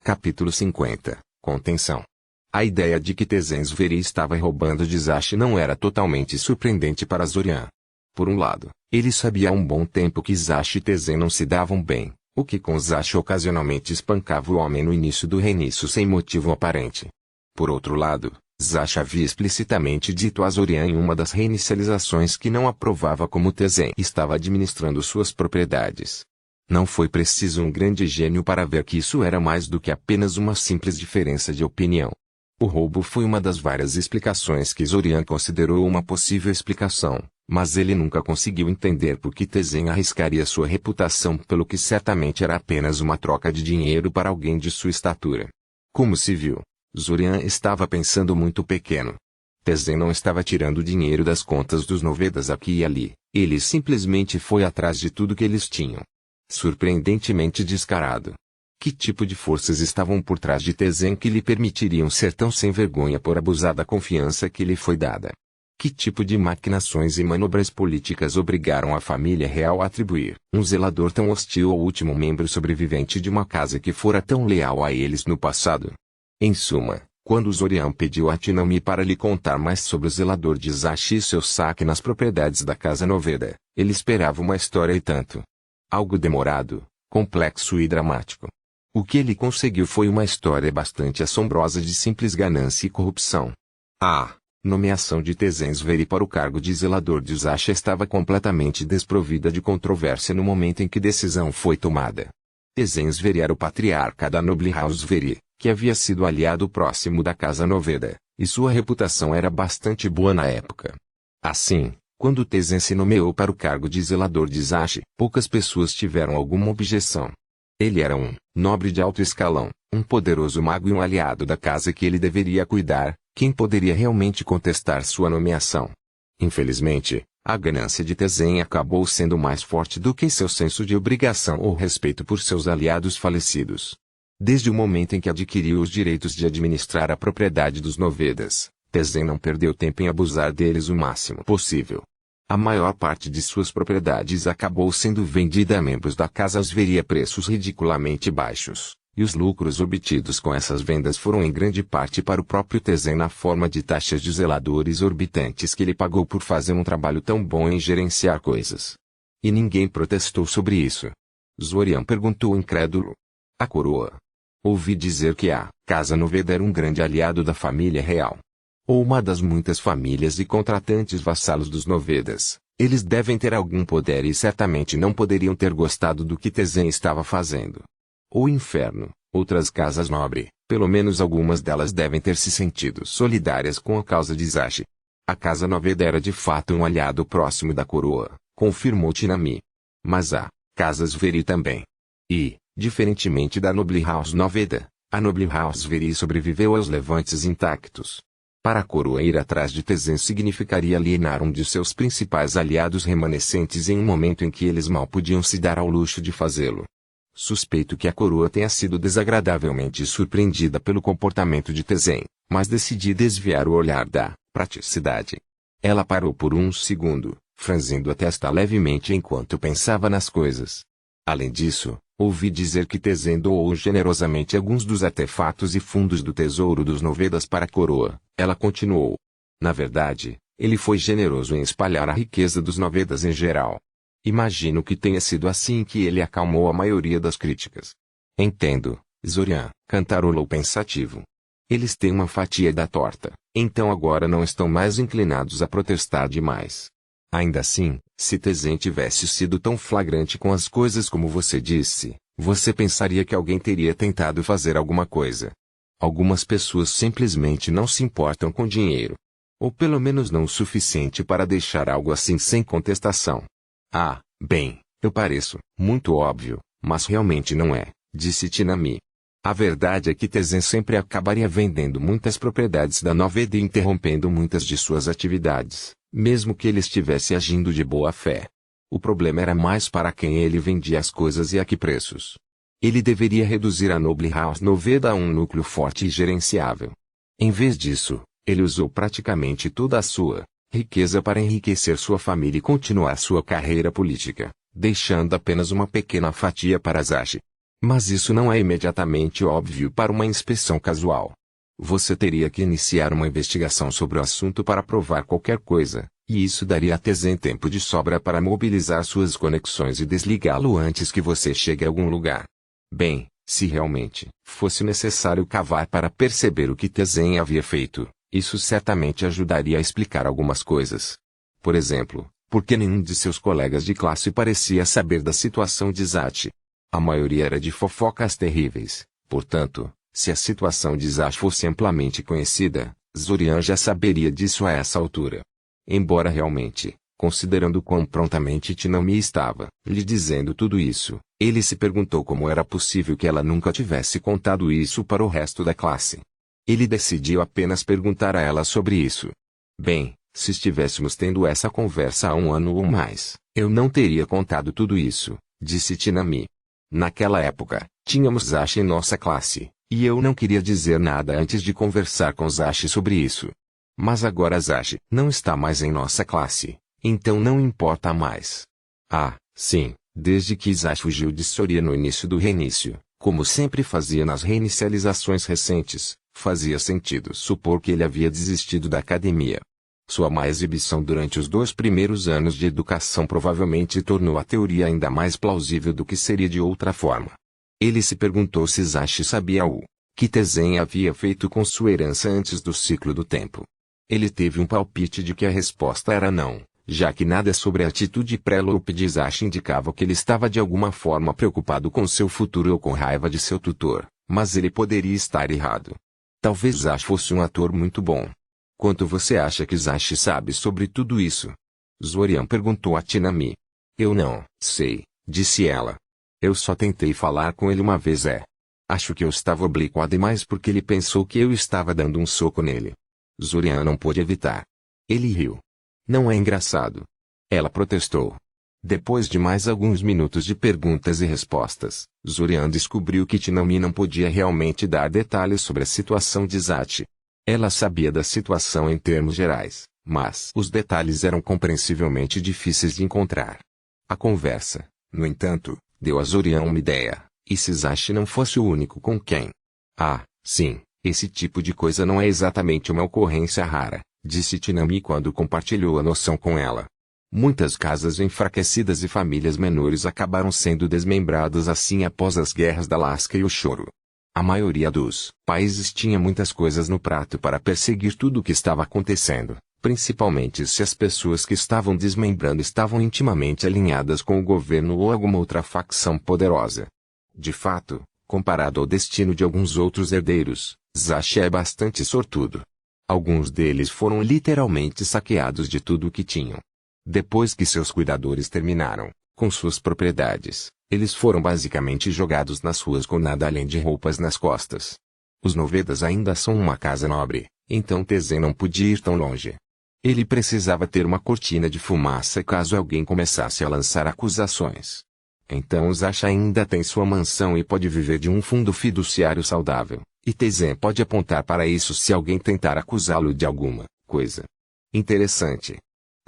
Capítulo 50. Contenção. A ideia de que Tezensveri estava roubando de Zashi não era totalmente surpreendente para Zorian. Por um lado, ele sabia há um bom tempo que Zashi e Tezen não se davam bem, o que com Zashi ocasionalmente espancava o homem no início do reinício sem motivo aparente. Por outro lado, Zashi havia explicitamente dito a Zorian em uma das reinicializações que não aprovava como Tezen estava administrando suas propriedades. Não foi preciso um grande gênio para ver que isso era mais do que apenas uma simples diferença de opinião. O roubo foi uma das várias explicações que Zorian considerou uma possível explicação, mas ele nunca conseguiu entender por que Tezen arriscaria sua reputação pelo que certamente era apenas uma troca de dinheiro para alguém de sua estatura. Como se viu, Zorian estava pensando muito pequeno. Tezen não estava tirando dinheiro das contas dos Novedas aqui e ali, ele simplesmente foi atrás de tudo que eles tinham. Surpreendentemente descarado. Que tipo de forças estavam por trás de Tezen que lhe permitiriam ser tão sem vergonha por abusar da confiança que lhe foi dada? Que tipo de maquinações e manobras políticas obrigaram a família real a atribuir um zelador tão hostil ao último membro sobrevivente de uma casa que fora tão leal a eles no passado? Em suma, quando Zorian pediu a Tinami para lhe contar mais sobre o zelador de Zashi e seu saque nas propriedades da casa Noveda, ele esperava uma história e tanto. Algo demorado, complexo e dramático. O que ele conseguiu foi uma história bastante assombrosa de simples ganância e corrupção. A nomeação de Tezensveri para o cargo de zelador de Zashi estava completamente desprovida de controvérsia no momento em que decisão foi tomada. Tezensveri era o patriarca da nobre House Veri, que havia sido aliado próximo da casa Noveda, e sua reputação era bastante boa na época. Assim, quando Tezen se nomeou para o cargo de zelador de Zashi, poucas pessoas tiveram alguma objeção. Ele era um nobre de alto escalão, um poderoso mago e um aliado da casa que ele deveria cuidar, quem poderia realmente contestar sua nomeação? Infelizmente, a ganância de Tezen acabou sendo mais forte do que seu senso de obrigação ou respeito por seus aliados falecidos. Desde o momento em que adquiriu os direitos de administrar a propriedade dos Novedas, Tezen não perdeu tempo em abusar deles o máximo possível. A maior parte de suas propriedades acabou sendo vendida a membros da casa Sveri a preços ridiculamente baixos, e os lucros obtidos com essas vendas foram em grande parte para o próprio Tezen na forma de taxas de zeladores exorbitantes que ele pagou por fazer um trabalho tão bom em gerenciar coisas. E ninguém protestou sobre isso. Zorian perguntou incrédulo. A coroa? Ouvi dizer que a casa Noveda era um grande aliado da família real. Ou uma das muitas famílias e contratantes vassalos dos Novedas. Eles devem ter algum poder e certamente não poderiam ter gostado do que Tezen estava fazendo. O inferno, outras casas nobre, pelo menos algumas delas devem ter se sentido solidárias com a causa de Zashi. A casa Noveda era de fato um aliado próximo da coroa, confirmou Tinami. Mas a casa Sveri também. E, diferentemente da nobre House Noveda, a nobre House Sveri sobreviveu aos levantes intactos. Para a coroa ir atrás de Tezen significaria alienar um de seus principais aliados remanescentes em um momento em que eles mal podiam se dar ao luxo de fazê-lo. Suspeito que a coroa tenha sido desagradavelmente surpreendida pelo comportamento de Tezen, mas decidi desviar o olhar da praticidade. Ela parou por um segundo, franzindo a testa levemente enquanto pensava nas coisas. Além disso, ouvi dizer que Tezen doou generosamente alguns dos artefatos e fundos do tesouro dos Novedas para a coroa. Ela continuou. Na verdade, ele foi generoso em espalhar a riqueza dos Novedas em geral. Imagino que tenha sido assim que ele acalmou a maioria das críticas. Entendo, Zorian, cantarolou pensativo. Eles têm uma fatia da torta, então agora não estão mais inclinados a protestar demais. Ainda assim, se Tezen tivesse sido tão flagrante com as coisas como você disse, você pensaria que alguém teria tentado fazer alguma coisa. Algumas pessoas simplesmente não se importam com dinheiro. Ou pelo menos não o suficiente para deixar algo assim sem contestação. Ah, bem, eu pareço muito óbvio, mas realmente não é, disse Tinami. A verdade é que Tezen sempre acabaria vendendo muitas propriedades da Noveda e interrompendo muitas de suas atividades, mesmo que ele estivesse agindo de boa fé. O problema era mais para quem ele vendia as coisas e a que preços. Ele deveria reduzir a nobre House Noveda a um núcleo forte e gerenciável. Em vez disso, ele usou praticamente toda a sua riqueza para enriquecer sua família e continuar sua carreira política, deixando apenas uma pequena fatia para Zashi. Mas isso não é imediatamente óbvio para uma inspeção casual. Você teria que iniciar uma investigação sobre o assunto para provar qualquer coisa, e isso daria a Tezen tempo de sobra para mobilizar suas conexões e desligá-lo antes que você chegue a algum lugar. Bem, se realmente fosse necessário cavar para perceber o que Tezen havia feito, isso certamente ajudaria a explicar algumas coisas. Por exemplo, por que nenhum de seus colegas de classe parecia saber da situação de Zachi? A maioria era de fofocas terríveis, portanto, se a situação de Zachi fosse amplamente conhecida, Zorian já saberia disso a essa altura. Embora realmente, considerando quão prontamente Tinami estava lhe dizendo tudo isso, ele se perguntou como era possível que ela nunca tivesse contado isso para o resto da classe. Ele decidiu apenas perguntar a ela sobre isso. Bem, se estivéssemos tendo essa conversa há um ano ou mais, eu não teria contado tudo isso, disse Tinami. Naquela época, tínhamos Zachi em nossa classe, e eu não queria dizer nada antes de conversar com Zachi sobre isso. Mas agora Zachi não está mais em nossa classe, então não importa mais. Ah, sim, desde que Zachi fugiu de Soria no início do reinício, como sempre fazia nas reinicializações recentes, fazia sentido supor que ele havia desistido da academia. Sua má exibição durante os 2 primeiros anos de educação provavelmente tornou a teoria ainda mais plausível do que seria de outra forma. Ele se perguntou se Zachi sabia o que Tezen havia feito com sua herança antes do ciclo do tempo. Ele teve um palpite de que a resposta era não, já que nada sobre a atitude pré-Loop de Zachi indicava que ele estava de alguma forma preocupado com seu futuro ou com raiva de seu tutor, mas ele poderia estar errado. Talvez Zachi fosse um ator muito bom. Quanto você acha que Zachi sabe sobre tudo isso? Zorian perguntou a Tinami. Eu não sei, disse ela. Eu só tentei falar com ele uma vez. Acho que eu estava obliguado demais porque ele pensou que eu estava dando um soco nele. Zorian não pôde evitar. Ele riu. Não é engraçado. Ela protestou. Depois de mais alguns minutos de perguntas e respostas, Zorian descobriu que Tinami não podia realmente dar detalhes sobre a situação de Zachi. Ela sabia da situação em termos gerais, mas os detalhes eram compreensivelmente difíceis de encontrar. A conversa, no entanto, deu a Zorian uma ideia, e se Zachi não fosse o único com quem? Ah, sim, esse tipo de coisa não é exatamente uma ocorrência rara, disse Tinami quando compartilhou a noção com ela. Muitas casas enfraquecidas e famílias menores acabaram sendo desmembradas assim após as guerras da Lasca e o Choro. A maioria dos países tinha muitas coisas no prato para perseguir tudo o que estava acontecendo, principalmente se as pessoas que estavam desmembrando estavam intimamente alinhadas com o governo ou alguma outra facção poderosa. De fato, comparado ao destino de alguns outros herdeiros, Zachi é bastante sortudo. Alguns deles foram literalmente saqueados de tudo o que tinham. Depois que seus cuidadores terminaram com suas propriedades, eles foram basicamente jogados nas ruas com nada além de roupas nas costas. Os Novedas ainda são uma casa nobre, então Tezen não podia ir tão longe. Ele precisava ter uma cortina de fumaça caso alguém começasse a lançar acusações. Então Zachi ainda tem sua mansão e pode viver de um fundo fiduciário saudável, e Tezen pode apontar para isso se alguém tentar acusá-lo de alguma coisa. Interessante.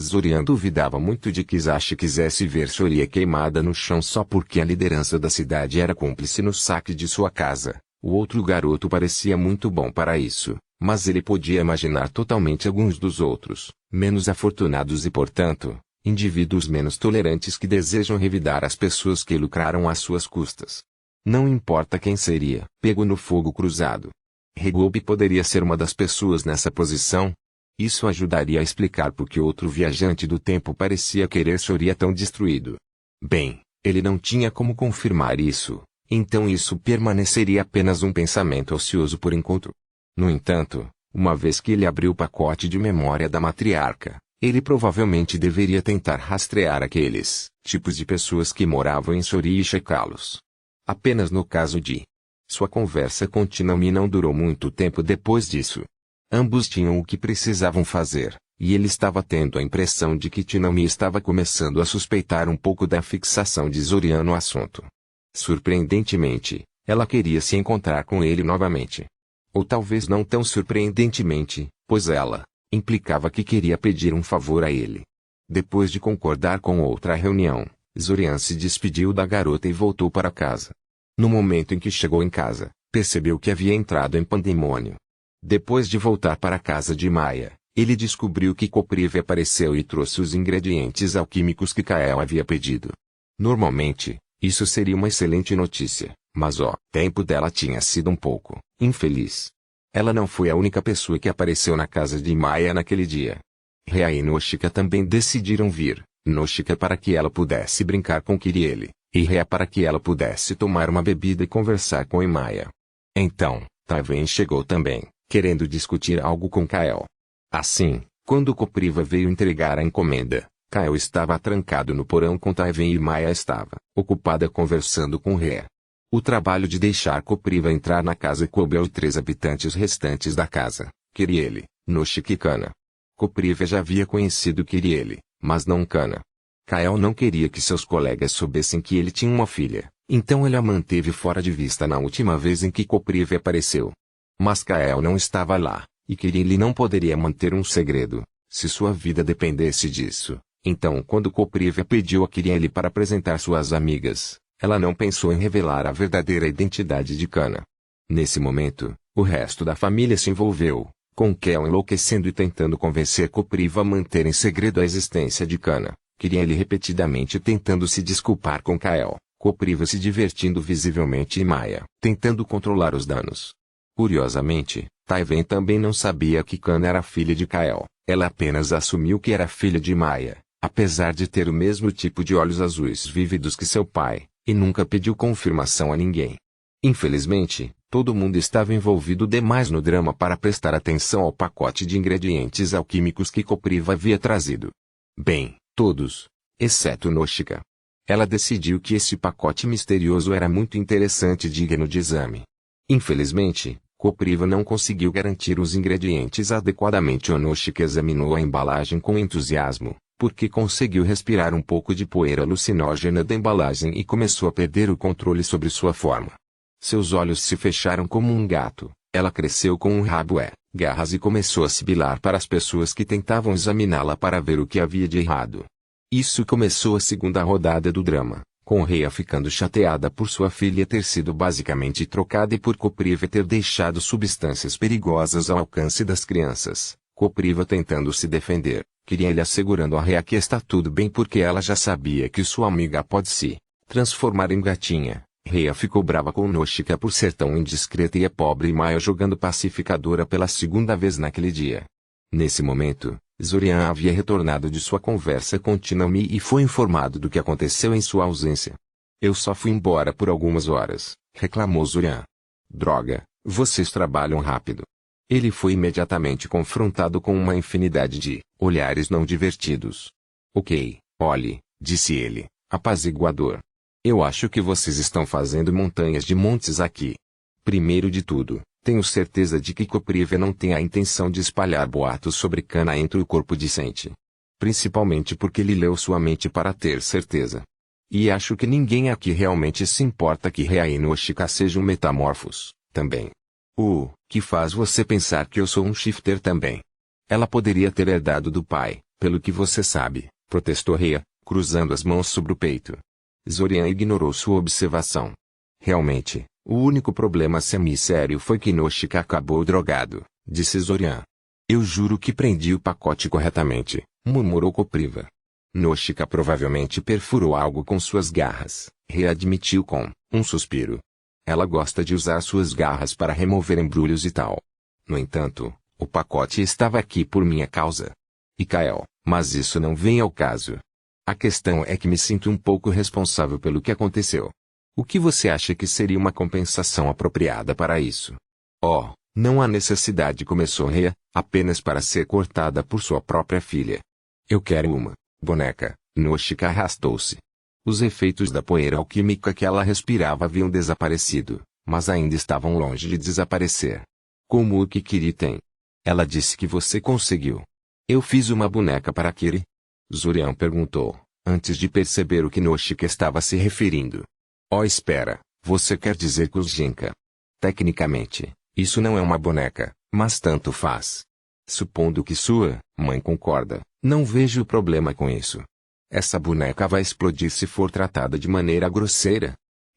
Zorian duvidava muito de que Zachi quisesse ver Soria queimada no chão só porque a liderança da cidade era cúmplice no saque de sua casa. O outro garoto parecia muito bom para isso, mas ele podia imaginar totalmente alguns dos outros, menos afortunados e portanto, indivíduos menos tolerantes que desejam revidar as pessoas que lucraram às suas custas. Não importa quem seria, pego no fogo cruzado. Regobi poderia ser uma das pessoas nessa posição. Isso ajudaria a explicar por que outro viajante do tempo parecia querer Soria tão destruído. Bem, ele não tinha como confirmar isso, então isso permaneceria apenas um pensamento ocioso por enquanto. No entanto, uma vez que ele abriu o pacote de memória da matriarca, ele provavelmente deveria tentar rastrear aqueles tipos de pessoas que moravam em Soria e checá-los. Apenas no caso de sua conversa com Tinami não durou muito tempo depois disso. Ambos tinham o que precisavam fazer, e ele estava tendo a impressão de que Tinami estava começando a suspeitar um pouco da fixação de Zorian no assunto. Surpreendentemente, ela queria se encontrar com ele novamente. Ou talvez não tão surpreendentemente, pois ela implicava que queria pedir um favor a ele. Depois de concordar com outra reunião, Zorian se despediu da garota e voltou para casa. No momento em que chegou em casa, percebeu que havia entrado em pandemônio. Depois de voltar para a casa de Maia, ele descobriu que Kopriva apareceu e trouxe os ingredientes alquímicos que Kael havia pedido. Normalmente, isso seria uma excelente notícia, mas o tempo dela tinha sido um pouco infeliz. Ela não foi a única pessoa que apareceu na casa de Maia naquele dia. Rhea e Noshika também decidiram vir, Noshika para que ela pudesse brincar com Kiriele, e Rhea para que ela pudesse tomar uma bebida e conversar com Maia. Então, Taiven chegou também, querendo discutir algo com Kael. Assim, quando Kopriva veio entregar a encomenda, Kael estava trancado no porão com Taiven e Maia estava ocupada conversando com Rhea. O trabalho de deixar Kopriva entrar na casa coube aos 3 habitantes restantes da casa, Kiriele, Noshika e Kana. Kopriva já havia conhecido Kiriele, mas não Kana. Kael não queria que seus colegas soubessem que ele tinha uma filha, então ele a manteve fora de vista na última vez em que Kopriva apareceu. Mas Kael não estava lá, e Kiriele não poderia manter um segredo, se sua vida dependesse disso. Então quando Kopriva pediu a Kiriele para apresentar suas amigas, ela não pensou em revelar a verdadeira identidade de Kana. Nesse momento, o resto da família se envolveu, com Kael enlouquecendo e tentando convencer Kopriva a manter em segredo a existência de Kana, Kiriele repetidamente tentando se desculpar com Kael, Kopriva se divertindo visivelmente e Maia tentando controlar os danos. Curiosamente, Taiven também não sabia que Kana era filha de Kael, ela apenas assumiu que era filha de Maia, apesar de ter o mesmo tipo de olhos azuis vívidos que seu pai, e nunca pediu confirmação a ninguém. Infelizmente, todo mundo estava envolvido demais no drama para prestar atenção ao pacote de ingredientes alquímicos que Kopriva havia trazido. Bem, todos, exceto Noshika. Ela decidiu que esse pacote misterioso era muito interessante e digno de exame. Infelizmente, Kopriva não conseguiu garantir os ingredientes adequadamente. Noshika examinou a embalagem com entusiasmo, porque conseguiu respirar um pouco de poeira alucinógena da embalagem e começou a perder o controle sobre sua forma. Seus olhos se fecharam como um gato, ela cresceu com um rabo garras e começou a sibilar para as pessoas que tentavam examiná-la para ver o que havia de errado. Isso começou a segunda rodada do drama, com Rhea ficando chateada por sua filha ter sido basicamente trocada e por Kopriva ter deixado substâncias perigosas ao alcance das crianças. Kopriva tentando se defender, Kiriele assegurando a Rhea que está tudo bem porque ela já sabia que sua amiga pode se transformar em gatinha. Rhea ficou brava com Noshika por ser tão indiscreta e pobre e Maia jogando pacificadora pela segunda vez naquele dia. Nesse momento, Zorian havia retornado de sua conversa com Tinami e foi informado do que aconteceu em sua ausência. Eu só fui embora por algumas horas, reclamou Zorian. Droga, vocês trabalham rápido. Ele foi imediatamente confrontado com uma infinidade de olhares não divertidos. Ok, olhe, disse ele, apaziguador. Eu acho que vocês estão fazendo montanhas de montes aqui. Primeiro de tudo, tenho certeza de que Kopriva não tem a intenção de espalhar boatos sobre Kana entre o corpo decente. Principalmente porque ele leu sua mente para ter certeza. E acho que ninguém aqui realmente se importa que Rhea e Noshika sejam metamorfos, também. O que faz você pensar que eu sou um shifter também? Ela poderia ter herdado do pai, pelo que você sabe, protestou Rhea, cruzando as mãos sobre o peito. Zorian ignorou sua observação. Realmente, o único problema semi-sério foi que Noshika acabou drogado, disse Zorian. Eu juro que prendi o pacote corretamente, murmurou Kopriva. Noshika provavelmente perfurou algo com suas garras, readmitiu com um suspiro. Ela gosta de usar suas garras para remover embrulhos e tal. No entanto, o pacote estava aqui por minha causa. E Kael, mas isso não vem ao caso. A questão é que me sinto um pouco responsável pelo que aconteceu. O que você acha que seria uma compensação apropriada para isso? Oh, não há necessidade, começou Rhea, apenas para ser cortada por sua própria filha. Eu quero uma boneca. Noshika arrastou-se. Os efeitos da poeira alquímica que ela respirava haviam desaparecido, mas ainda estavam longe de desaparecer. Como o que Kiri tem? Ela disse que você conseguiu. Eu fiz uma boneca para Kiri? Zorian perguntou, antes de perceber o que Noshika estava se referindo. Oh, espera, você quer dizer Kuzhinka? Tecnicamente, isso não é uma boneca, mas tanto faz. Supondo que sua mãe concorda, não vejo problema com isso. Essa boneca vai explodir se for tratada de maneira grosseira.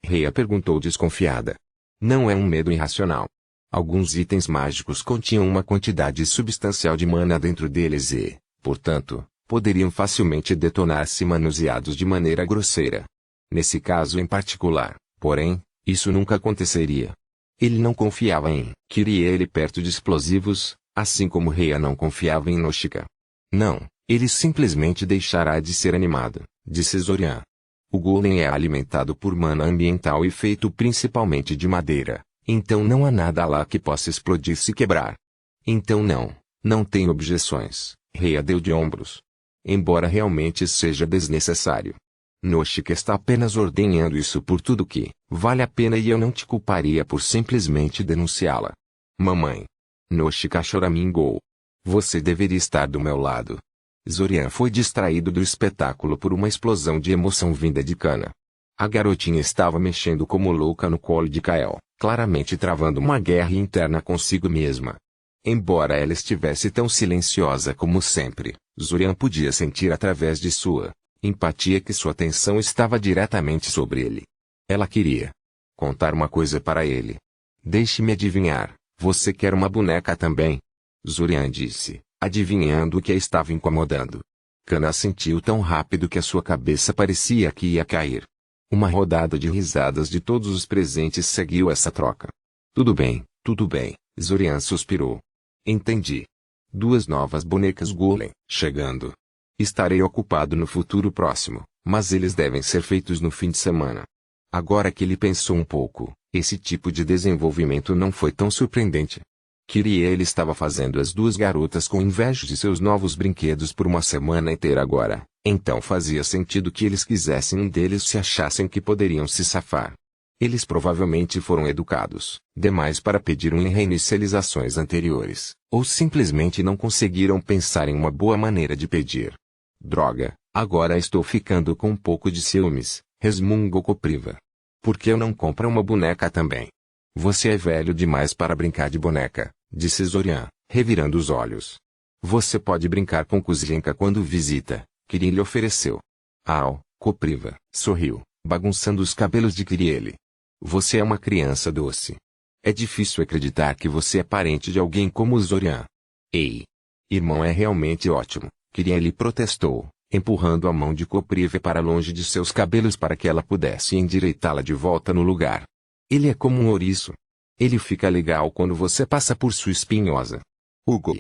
Rhea perguntou desconfiada. Não é um medo irracional. Alguns itens mágicos continham uma quantidade substancial de mana dentro deles e, portanto, poderiam facilmente detonar se manuseados de maneira grosseira. Nesse caso em particular, porém, isso nunca aconteceria. Ele não confiava em Kyrielle perto de explosivos, assim como Rhea não confiava em Noshika. Não, ele simplesmente deixará de ser animado, disse Zorian. O golem é alimentado por mana ambiental e feito principalmente de madeira, então não há nada lá que possa explodir se quebrar. Então não tem objeções, Rhea deu de ombros. Embora realmente seja desnecessário. Noshika está apenas ordenhando isso por tudo que vale a pena e eu não te culparia por simplesmente denunciá-la. Mamãe. Noshika choramingou. Você deveria estar do meu lado. Zorian foi distraído do espetáculo por uma explosão de emoção vinda de Kana. A garotinha estava mexendo como louca no colo de Kael, claramente travando uma guerra interna consigo mesma. Embora ela estivesse tão silenciosa como sempre, Zorian podia sentir através de sua empatia que sua atenção estava diretamente sobre ele. Ela queria contar uma coisa para ele. Deixe-me adivinhar, você quer uma boneca também? Zorian disse, adivinhando o que a estava incomodando. Kana sentiu tão rápido que a sua cabeça parecia que ia cair. Uma rodada de risadas de todos os presentes seguiu essa troca. Tudo bem, Zorian suspirou. Entendi. 2 novas bonecas Golem, chegando. Estarei ocupado no futuro próximo, mas eles devem ser feitos no fim de semana. Agora que ele pensou um pouco, esse tipo de desenvolvimento não foi tão surpreendente. Kyrielle estava fazendo as 2 garotas com inveja de seus novos brinquedos por uma semana inteira agora, então fazia sentido que eles quisessem um deles se achassem que poderiam se safar. Eles provavelmente foram educados demais para pedir em reinicializações anteriores, ou simplesmente não conseguiram pensar em uma boa maneira de pedir. Droga, agora estou ficando com um pouco de ciúmes, resmungou Kopriva. Por que eu não compro uma boneca também? Você é velho demais para brincar de boneca, disse Zorian, revirando os olhos. Você pode brincar com Kuzyenka quando visita, Kirin lhe ofereceu. Kopriva sorriu, bagunçando os cabelos de Kyrielle. Você é uma criança doce. É difícil acreditar que você é parente de alguém como Zorian. Ei! Irmão é realmente ótimo, Kyrielle protestou, empurrando a mão de Kopriva para longe de seus cabelos para que ela pudesse endireitá-la de volta no lugar. Ele é como um ouriço. Ele fica legal quando você passa por sua espinhosa. Hugo.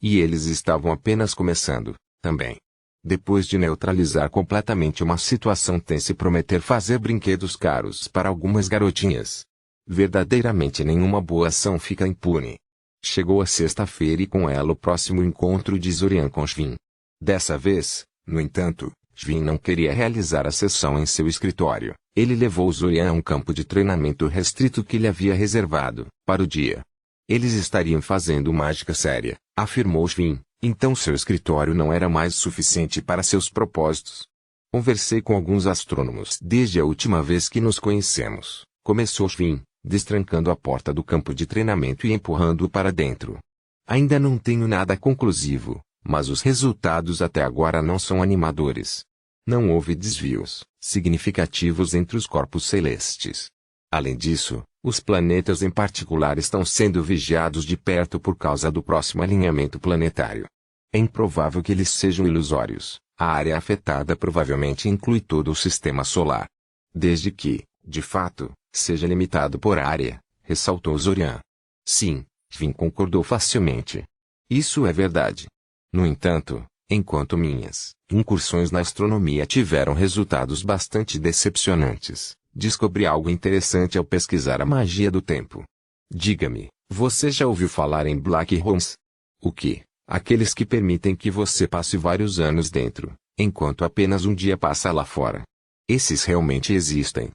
E eles estavam apenas começando, também. Depois de neutralizar completamente uma situação tensa e prometer fazer brinquedos caros para algumas garotinhas. Verdadeiramente nenhuma boa ação fica impune. Chegou a sexta-feira e com ela o próximo encontro de Zorian com Shvin. Dessa vez, no entanto, Shvin não queria realizar a sessão em seu escritório. Ele levou Zorian a um campo de treinamento restrito que lhe havia reservado, para o dia. Eles estariam fazendo mágica séria, afirmou Shvin, então seu escritório não era mais suficiente para seus propósitos. Conversei com alguns astrônomos desde a última vez que nos conhecemos, começou Shvin, destrancando a porta do campo de treinamento e empurrando-o para dentro. Ainda não tenho nada conclusivo, mas os resultados até agora não são animadores. Não houve desvios significativos entre os corpos celestes. Além disso, os planetas em particular estão sendo vigiados de perto por causa do próximo alinhamento planetário. É improvável que eles sejam ilusórios. A área afetada provavelmente inclui todo o sistema solar. Desde que, de fato, seja limitado por área, ressaltou Zorian. Sim, Shvin concordou facilmente. Isso é verdade. No entanto, enquanto minhas incursões na astronomia tiveram resultados bastante decepcionantes, descobri algo interessante ao pesquisar a magia do tempo. Diga-me, você já ouviu falar em Black Holes? O que? Aqueles que permitem que você passe vários anos dentro, enquanto apenas um dia passa lá fora. Esses realmente existem?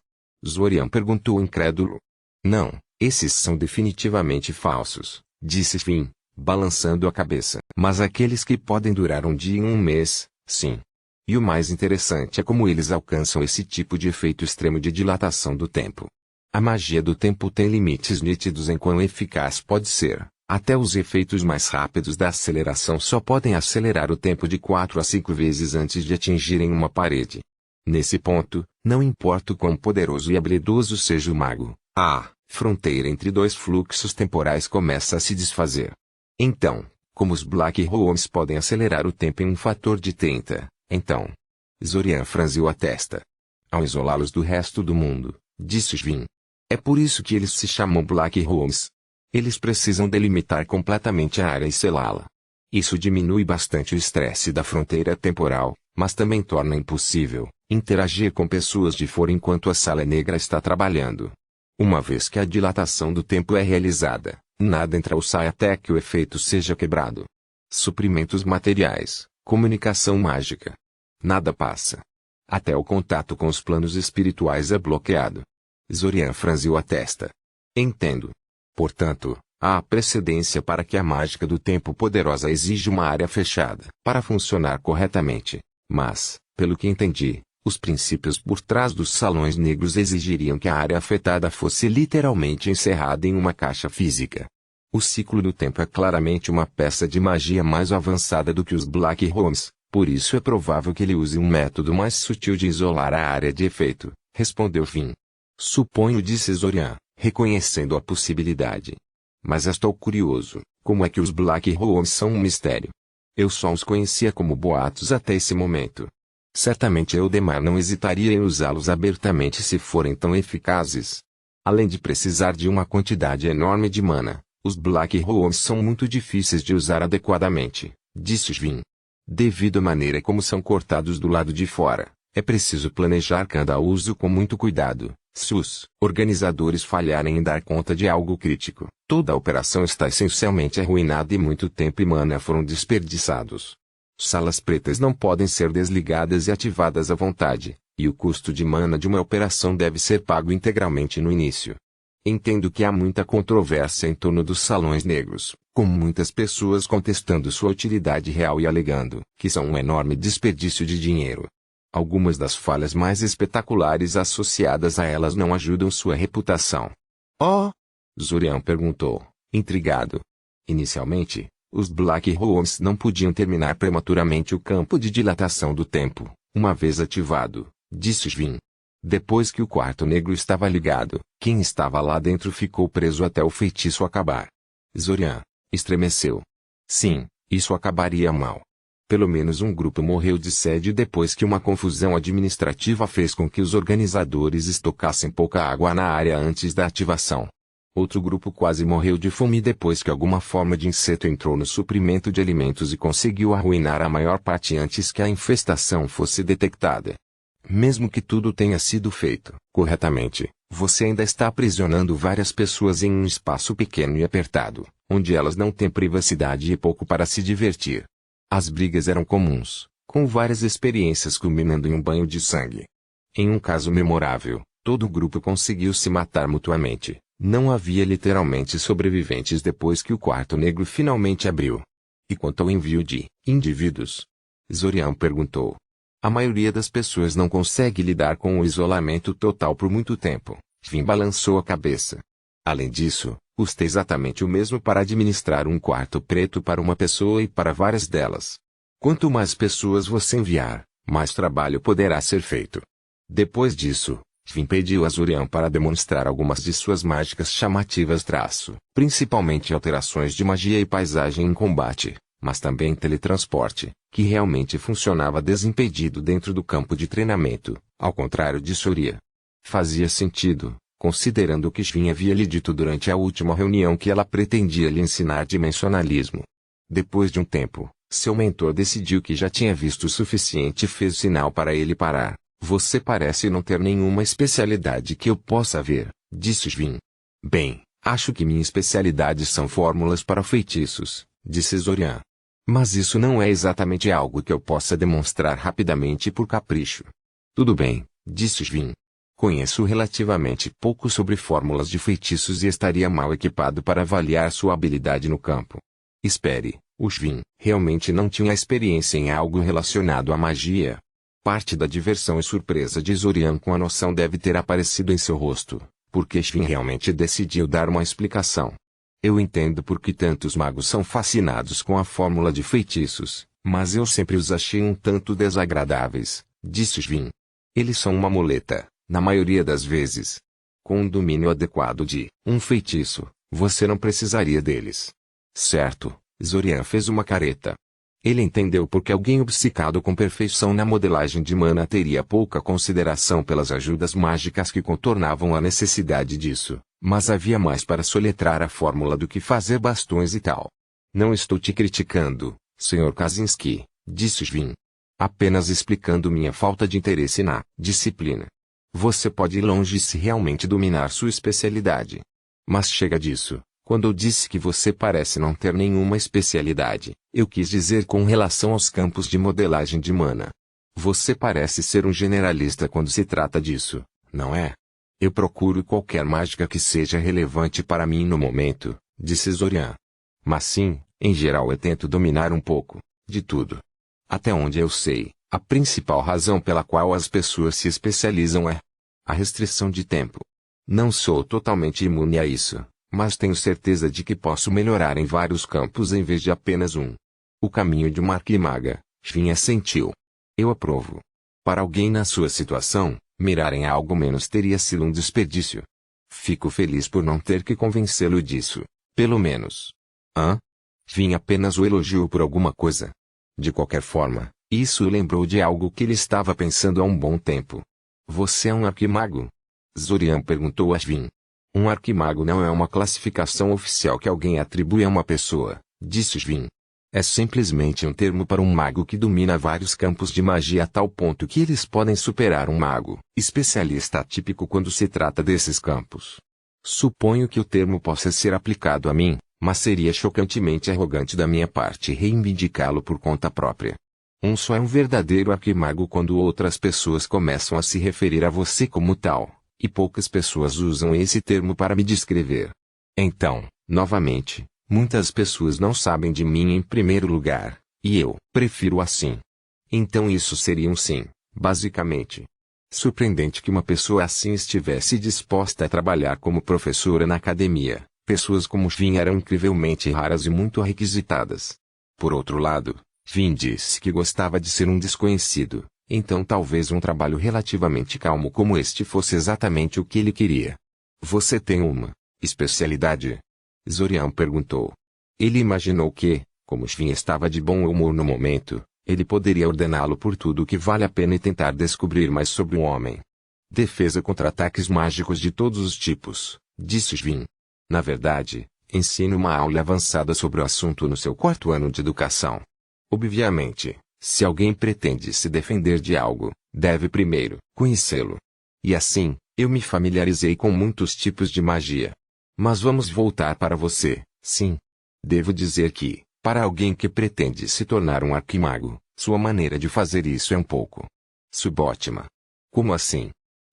Zorian perguntou incrédulo. Não, esses são definitivamente falsos, disse Shvin, balançando a cabeça. Mas aqueles que podem durar um dia e um mês, sim. E o mais interessante é como eles alcançam esse tipo de efeito extremo de dilatação do tempo. A magia do tempo tem limites nítidos em quão eficaz pode ser. Até os efeitos mais rápidos da aceleração só podem acelerar o tempo de 4 a 5 vezes antes de atingirem uma parede. Nesse ponto, Não importa o quão poderoso e habilidoso seja o mago, a fronteira entre dois fluxos temporais começa a se desfazer. Então, como os Black Holes podem acelerar o tempo em um fator de 30, então? Zorian franziu a testa. Ao isolá-los do resto do mundo, disse Svin. É por isso que eles se chamam Black Holes. Eles precisam delimitar completamente a área e selá-la. Isso diminui bastante o estresse da fronteira temporal, mas também torna impossível interagir com pessoas de fora enquanto a sala negra está trabalhando. Uma vez que a dilatação do tempo é realizada, nada entra ou sai até que o efeito seja quebrado. Suprimentos materiais, comunicação mágica. Nada passa. Até o contato com os planos espirituais é bloqueado. Zorian franziu a testa. Entendo. Portanto, há precedência para que a mágica do tempo poderosa exija uma área fechada para funcionar corretamente. Mas, pelo que entendi, os princípios por trás dos salões negros exigiriam que a área afetada fosse literalmente encerrada em uma caixa física. O ciclo do tempo é claramente uma peça de magia mais avançada do que os Black Holes, por isso é provável que ele use um método mais sutil de isolar a área de efeito, respondeu Finn. Suponho, disse Zorian, reconhecendo a possibilidade. Mas estou curioso, como é que os Black Holes são um mistério? Eu só os conhecia como boatos até esse momento. Certamente Eldemar não hesitaria em usá-los abertamente se forem tão eficazes. Além de precisar de uma quantidade enorme de mana, os Black Holes são muito difíceis de usar adequadamente, disse Svin. Devido à maneira como são cortados do lado de fora, é preciso planejar cada uso com muito cuidado. Se os organizadores falharem em dar conta de algo crítico, toda a operação está essencialmente arruinada e muito tempo e mana foram desperdiçados. Salas pretas não podem ser desligadas e ativadas à vontade, e o custo de mana de uma operação deve ser pago integralmente no início. Entendo que há muita controvérsia em torno dos salões negros, com muitas pessoas contestando sua utilidade real e alegando que são um enorme desperdício de dinheiro. Algumas das falhas mais espetaculares associadas a elas não ajudam sua reputação. Oh? Zorian perguntou, intrigado. Inicialmente, os Black Holes não podiam terminar prematuramente o campo de dilatação do tempo, uma vez ativado, disse Svin. Depois que o quarto negro estava ligado, quem estava lá dentro ficou preso até o feitiço acabar. Zorian estremeceu. Sim, isso acabaria mal. Pelo menos um grupo morreu de sede depois que uma confusão administrativa fez com que os organizadores estocassem pouca água na área antes da ativação. Outro grupo quase morreu de fome depois que alguma forma de inseto entrou no suprimento de alimentos e conseguiu arruinar a maior parte antes que a infestação fosse detectada. Mesmo que tudo tenha sido feito corretamente, você ainda está aprisionando várias pessoas em um espaço pequeno e apertado, onde elas não têm privacidade e pouco para se divertir. As brigas eram comuns, com várias experiências culminando em um banho de sangue. Em um caso memorável, todo o grupo conseguiu se matar mutuamente. Não havia literalmente sobreviventes depois que o quarto negro finalmente abriu. E quanto ao envio de indivíduos? Zorian perguntou. A maioria das pessoas não consegue lidar com o isolamento total por muito tempo. Finn balançou a cabeça. Além disso, custa exatamente o mesmo para administrar um quarto preto para uma pessoa e para várias delas. Quanto mais pessoas você enviar, mais trabalho poderá ser feito. Depois disso, Finn pediu a Zorian para demonstrar algumas de suas mágicas chamativas principalmente alterações de magia e paisagem em combate, mas também teletransporte, que realmente funcionava desimpedido dentro do campo de treinamento, ao contrário de Soria. Fazia sentido, considerando o que Finn havia lhe dito durante a última reunião que ela pretendia lhe ensinar dimensionalismo. Depois de um tempo, seu mentor decidiu que já tinha visto o suficiente e fez sinal para ele parar. Você parece não ter nenhuma especialidade que eu possa ver, disse Svin. Bem, acho que minha especialidade são fórmulas para feitiços, disse Zorian. Mas isso não é exatamente algo que eu possa demonstrar rapidamente por capricho. Tudo bem, disse Svin. Conheço relativamente pouco sobre fórmulas de feitiços e estaria mal equipado para avaliar sua habilidade no campo. Espere, o Svin realmente não tinha experiência em algo relacionado à magia. Parte da diversão e surpresa de Zorian com a noção deve ter aparecido em seu rosto, porque Svin realmente decidiu dar uma explicação. Eu entendo por que tantos magos são fascinados com a fórmula de feitiços, mas eu sempre os achei um tanto desagradáveis, disse Svin. Eles são uma muleta, na maioria das vezes. Com um domínio adequado de um feitiço, você não precisaria deles. Certo, Zorian fez uma careta. Ele entendeu porque alguém obcecado com perfeição na modelagem de mana teria pouca consideração pelas ajudas mágicas que contornavam a necessidade disso, mas havia mais para soletrar a fórmula do que fazer bastões e tal. Não estou te criticando, Sr. Kaczynski, disse Svin. Apenas explicando minha falta de interesse na disciplina. Você pode ir longe se realmente dominar sua especialidade. Mas chega disso. Quando eu disse que você parece não ter nenhuma especialidade, eu quis dizer com relação aos campos de modelagem de mana. Você parece ser um generalista quando se trata disso, não é? Eu procuro qualquer mágica que seja relevante para mim no momento, disse Zorian. Mas sim, em geral eu tento dominar um pouco, de tudo. Até onde eu sei, a principal razão pela qual as pessoas se especializam é a restrição de tempo. Não sou totalmente imune a isso. Mas tenho certeza de que posso melhorar em vários campos em vez de apenas um. O caminho de uma arquimaga, Svin assentiu. Eu aprovo. Para alguém na sua situação, mirar em algo menos teria sido um desperdício. Fico feliz por não ter que convencê-lo disso, pelo menos. Svin apenas o elogiou por alguma coisa. De qualquer forma, isso o lembrou de algo que ele estava pensando há um bom tempo. Você é um arquimago? Zorian perguntou a Svin. Um arquimago não é uma classificação oficial que alguém atribui a uma pessoa, disse Svin. É simplesmente um termo para um mago que domina vários campos de magia a tal ponto que eles podem superar um mago especialista atípico quando se trata desses campos. Suponho que o termo possa ser aplicado a mim, mas seria chocantemente arrogante da minha parte reivindicá-lo por conta própria. Um só é um verdadeiro arquimago quando outras pessoas começam a se referir a você como tal. E poucas pessoas usam esse termo para me descrever. Então, novamente, muitas pessoas não sabem de mim em primeiro lugar, e eu prefiro assim. Então isso seria um sim, basicamente. Surpreendente que uma pessoa assim estivesse disposta a trabalhar como professora na academia. Pessoas como Svin eram incrivelmente raras e muito requisitadas. Por outro lado, Svin disse que gostava de ser um desconhecido. Então talvez um trabalho relativamente calmo como este fosse exatamente o que ele queria. Você tem uma especialidade? Zorian perguntou. Ele imaginou que, como Svin estava de bom humor no momento, ele poderia ordená-lo por tudo que vale a pena e tentar descobrir mais sobre o homem. Defesa contra ataques mágicos de todos os tipos, disse Svin. Na verdade, ensino uma aula avançada sobre o assunto no seu 4º ano de educação. Obviamente, se alguém pretende se defender de algo, deve primeiro conhecê-lo. E assim, eu me familiarizei com muitos tipos de magia. Mas vamos voltar para você, sim. Devo dizer que, para alguém que pretende se tornar um arquimago, sua maneira de fazer isso é um pouco subótima. Como assim?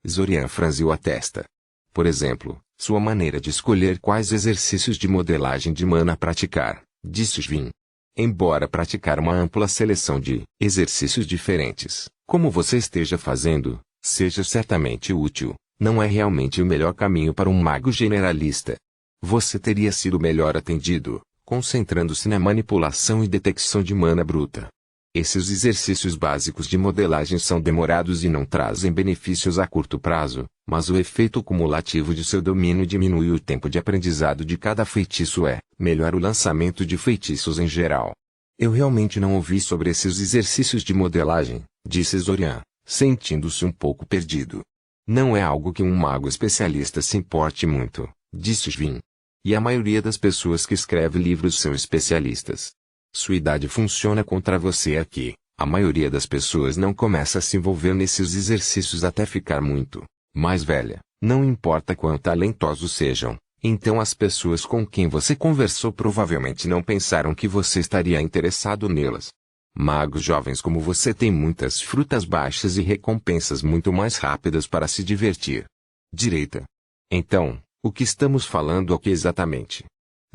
Zorian franziu a testa. Por exemplo, sua maneira de escolher quais exercícios de modelagem de mana praticar, disse Svin. Embora praticar uma ampla seleção de exercícios diferentes, como você esteja fazendo, seja certamente útil, não é realmente o melhor caminho para um mago generalista. Você teria sido melhor atendido, concentrando-se na manipulação e detecção de mana bruta. Esses exercícios básicos de modelagem são demorados e não trazem benefícios a curto prazo, mas o efeito cumulativo de seu domínio diminui o tempo de aprendizado de cada feitiço melhora o lançamento de feitiços em geral. Eu realmente não ouvi sobre esses exercícios de modelagem, disse Zorian, sentindo-se um pouco perdido. Não é algo que um mago especialista se importe muito, disse Svin. E a maioria das pessoas que escreve livros são especialistas. Sua idade funciona contra você aqui. A maioria das pessoas não começa a se envolver nesses exercícios até ficar muito mais velha, não importa quão talentosos sejam. Então as pessoas com quem você conversou provavelmente não pensaram que você estaria interessado nelas. Magos jovens como você têm muitas frutas baixas e recompensas muito mais rápidas para se divertir. Direita. Então, o que estamos falando aqui exatamente?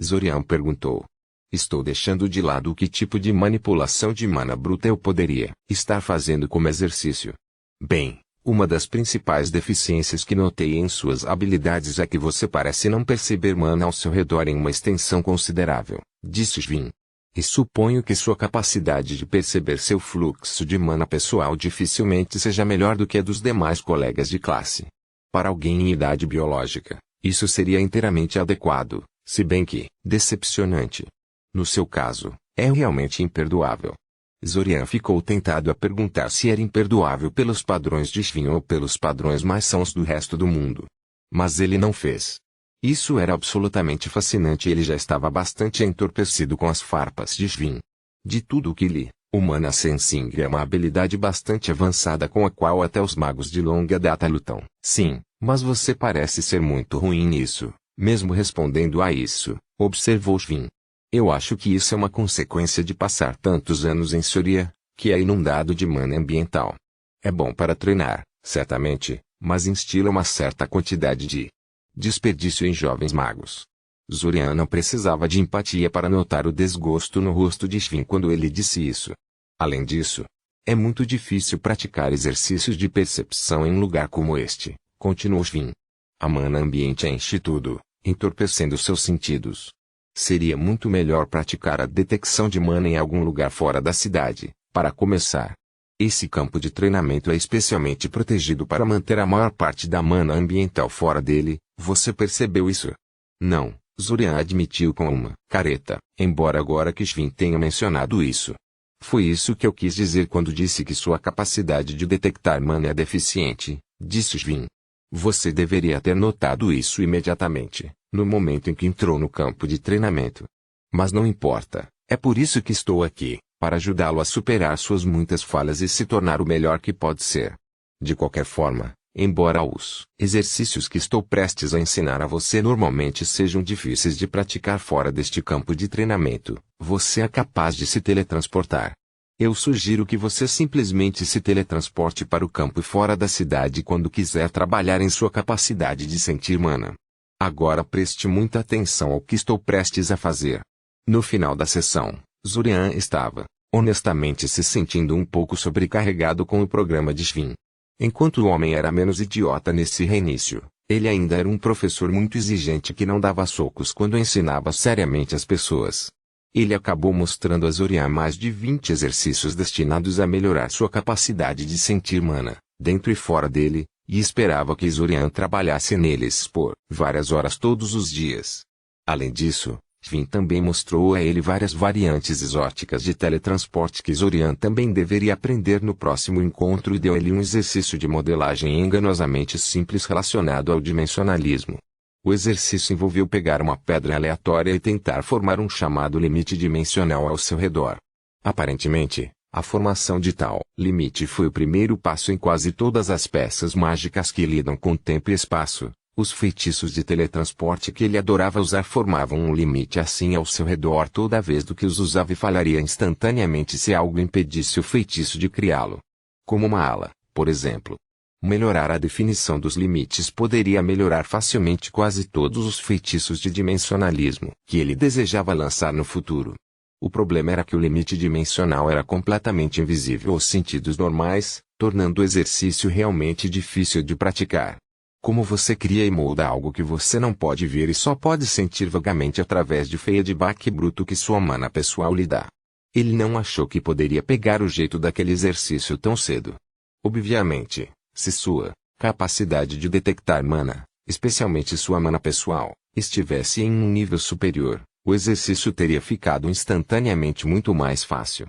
Zorian perguntou. Estou deixando de lado o que tipo de manipulação de mana bruta eu poderia estar fazendo como exercício. Bem, uma das principais deficiências que notei em suas habilidades é que você parece não perceber mana ao seu redor em uma extensão considerável, disse Svin. E suponho que sua capacidade de perceber seu fluxo de mana pessoal dificilmente seja melhor do que a dos demais colegas de classe. Para alguém em idade biológica, isso seria inteiramente adequado, se bem que, decepcionante. No seu caso, é realmente imperdoável. Zorian ficou tentado a perguntar se era imperdoável pelos padrões de Shin ou pelos padrões mais sãos do resto do mundo. Mas ele não fez. Isso era absolutamente fascinante e ele já estava bastante entorpecido com as farpas de Shin. De tudo o que li, o Mana Sensing é uma habilidade bastante avançada com a qual até os magos de longa data lutam. Sim, mas você parece ser muito ruim nisso, mesmo respondendo a isso, observou Shin. Eu acho que isso é uma consequência de passar tantos anos em Soria, que é inundado de mana ambiental. É bom para treinar, certamente, mas instila uma certa quantidade de desperdício em jovens magos. Zorian não precisava de empatia para notar o desgosto no rosto de Shin quando ele disse isso. Além disso, é muito difícil praticar exercícios de percepção em um lugar como este, continuou Shin. A mana ambiente enche tudo, entorpecendo seus sentidos. Seria muito melhor praticar a detecção de mana em algum lugar fora da cidade, para começar. Esse campo de treinamento é especialmente protegido para manter a maior parte da mana ambiental fora dele, você percebeu isso? Não, Zorian admitiu com uma careta, embora agora que Shin tenha mencionado isso. Foi isso que eu quis dizer quando disse que sua capacidade de detectar mana é deficiente, disse Shin. Você deveria ter notado isso imediatamente, no momento em que entrou no campo de treinamento. Mas não importa, é por isso que estou aqui, para ajudá-lo a superar suas muitas falhas e se tornar o melhor que pode ser. De qualquer forma, embora os exercícios que estou prestes a ensinar a você normalmente sejam difíceis de praticar fora deste campo de treinamento, você é capaz de se teletransportar. Eu sugiro que você simplesmente se teletransporte para o campo fora da cidade quando quiser trabalhar em sua capacidade de sentir mana. Agora preste muita atenção ao que estou prestes a fazer. No final da sessão, Zorian estava, honestamente, se sentindo um pouco sobrecarregado com o programa de Shin. Enquanto o homem era menos idiota nesse reinício, ele ainda era um professor muito exigente que não dava socos quando ensinava seriamente as pessoas. Ele acabou mostrando a Zorian mais de 20 exercícios destinados a melhorar sua capacidade de sentir mana, dentro e fora dele, e esperava que Zorian trabalhasse neles por várias horas todos os dias. Além disso, Shin também mostrou a ele várias variantes exóticas de teletransporte que Zorian também deveria aprender no próximo encontro e deu a ele um exercício de modelagem enganosamente simples relacionado ao dimensionalismo. O exercício envolveu pegar uma pedra aleatória e tentar formar um chamado limite dimensional ao seu redor. Aparentemente, a formação de tal limite foi o primeiro passo em quase todas as peças mágicas que lidam com tempo e espaço. Os feitiços de teletransporte que ele adorava usar formavam um limite assim ao seu redor toda vez que os usava e falharia instantaneamente se algo impedisse o feitiço de criá-lo. Como uma ala, por exemplo. Melhorar a definição dos limites poderia melhorar facilmente quase todos os feitiços de dimensionalismo que ele desejava lançar no futuro. O problema era que o limite dimensional era completamente invisível aos sentidos normais, tornando o exercício realmente difícil de praticar. Como você cria e molda algo que você não pode ver e só pode sentir vagamente através de feedback bruto que sua mana pessoal lhe dá? Ele não achou que poderia pegar o jeito daquele exercício tão cedo. Obviamente, se sua capacidade de detectar mana, especialmente sua mana pessoal, estivesse em um nível superior, o exercício teria ficado instantaneamente muito mais fácil.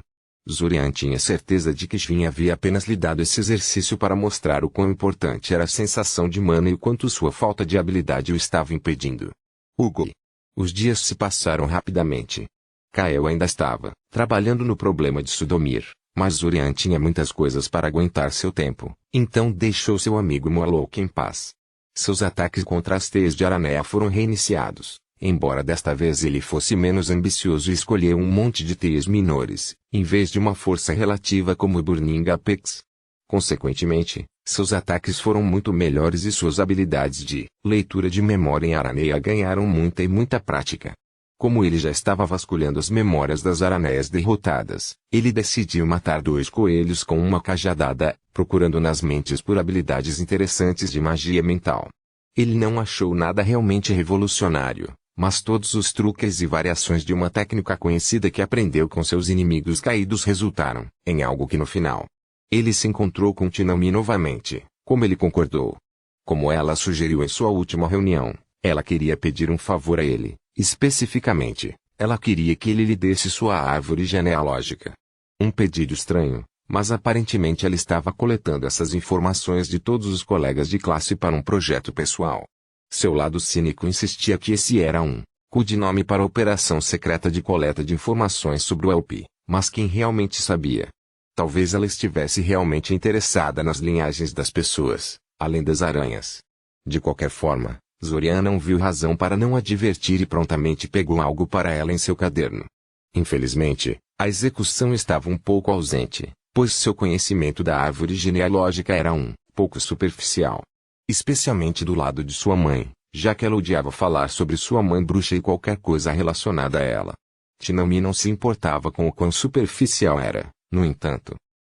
Zorian tinha certeza de que Shin havia apenas lhe dado esse exercício para mostrar o quão importante era a sensação de mana e o quanto sua falta de habilidade o estava impedindo. Hugo. Os dias se passaram rapidamente. Kael ainda estava trabalhando no problema de Sudomir, mas Zorian tinha muitas coisas para aguentar seu tempo, então deixou seu amigo Moaloke em paz. Seus ataques contra as teias de Aranea foram reiniciados. Embora desta vez ele fosse menos ambicioso e escolheu um monte de teias menores, em vez de uma força relativa como o Burning Apex. Consequentemente, seus ataques foram muito melhores e suas habilidades de leitura de memória em Aranea ganharam muita prática. Como ele já estava vasculhando as memórias das araneias derrotadas, ele decidiu matar 2 coelhos com uma cajadada, procurando nas mentes por habilidades interessantes de magia mental. Ele não achou nada realmente revolucionário, Mas todos os truques e variações de uma técnica conhecida que aprendeu com seus inimigos caídos resultaram em algo que no final. Ele se encontrou com Tinami novamente, como ele concordou. Como ela sugeriu em sua última reunião, ela queria pedir um favor a ele, especificamente, ela queria que ele lhe desse sua árvore genealógica. Um pedido estranho, mas aparentemente ela estava coletando essas informações de todos os colegas de classe para um projeto pessoal. Seu lado cínico insistia que esse era um codinome para a operação secreta de coleta de informações sobre o LP, mas quem realmente sabia? Talvez ela estivesse realmente interessada nas linhagens das pessoas, além das aranhas. De qualquer forma, Zorian não viu razão para não advertir e prontamente pegou algo para ela em seu caderno. Infelizmente, a execução estava um pouco ausente, pois seu conhecimento da árvore genealógica era um pouco superficial. Especialmente do lado de sua mãe, já que ela odiava falar sobre sua mãe bruxa e qualquer coisa relacionada a ela. Tinami não se importava com o quão superficial era, no entanto.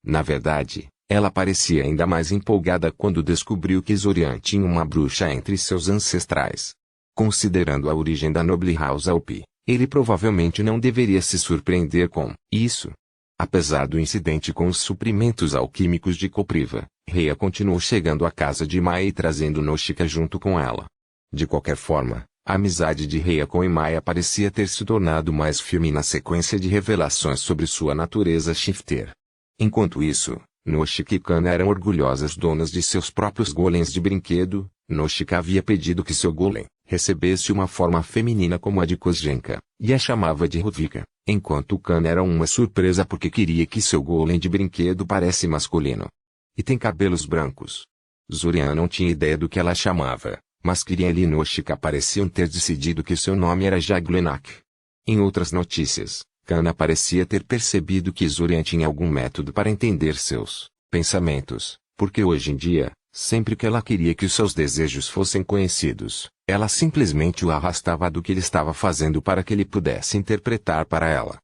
Na verdade, ela parecia ainda mais empolgada quando descobriu que Zorian tinha uma bruxa entre seus ancestrais. Considerando a origem da Noble House Alpi, ele provavelmente não deveria se surpreender com isso. Apesar do incidente com os suprimentos alquímicos de Copriva, Reia continuou chegando à casa de Mai e trazendo Noshika junto com ela. De qualquer forma, a amizade de Reia com Imaya parecia ter se tornado mais firme na sequência de revelações sobre sua natureza shifter. Enquanto isso, Noshika e Kana eram orgulhosas donas de seus próprios golems de brinquedo. Noshika havia pedido que seu golem recebesse uma forma feminina como a de Kozhenka, e a chamava de Rudvika, enquanto Kana era uma surpresa porque queria que seu golem de brinquedo parecesse masculino. E tem cabelos brancos. Zorian não tinha ideia do que ela chamava, mas Kirin e Noshika pareciam ter decidido que seu nome era Jaglenak. Em outras notícias, Kana parecia ter percebido que Zorian tinha algum método para entender seus pensamentos, porque hoje em dia, sempre que ela queria que os seus desejos fossem conhecidos, ela simplesmente o arrastava do que ele estava fazendo para que ele pudesse interpretar para ela.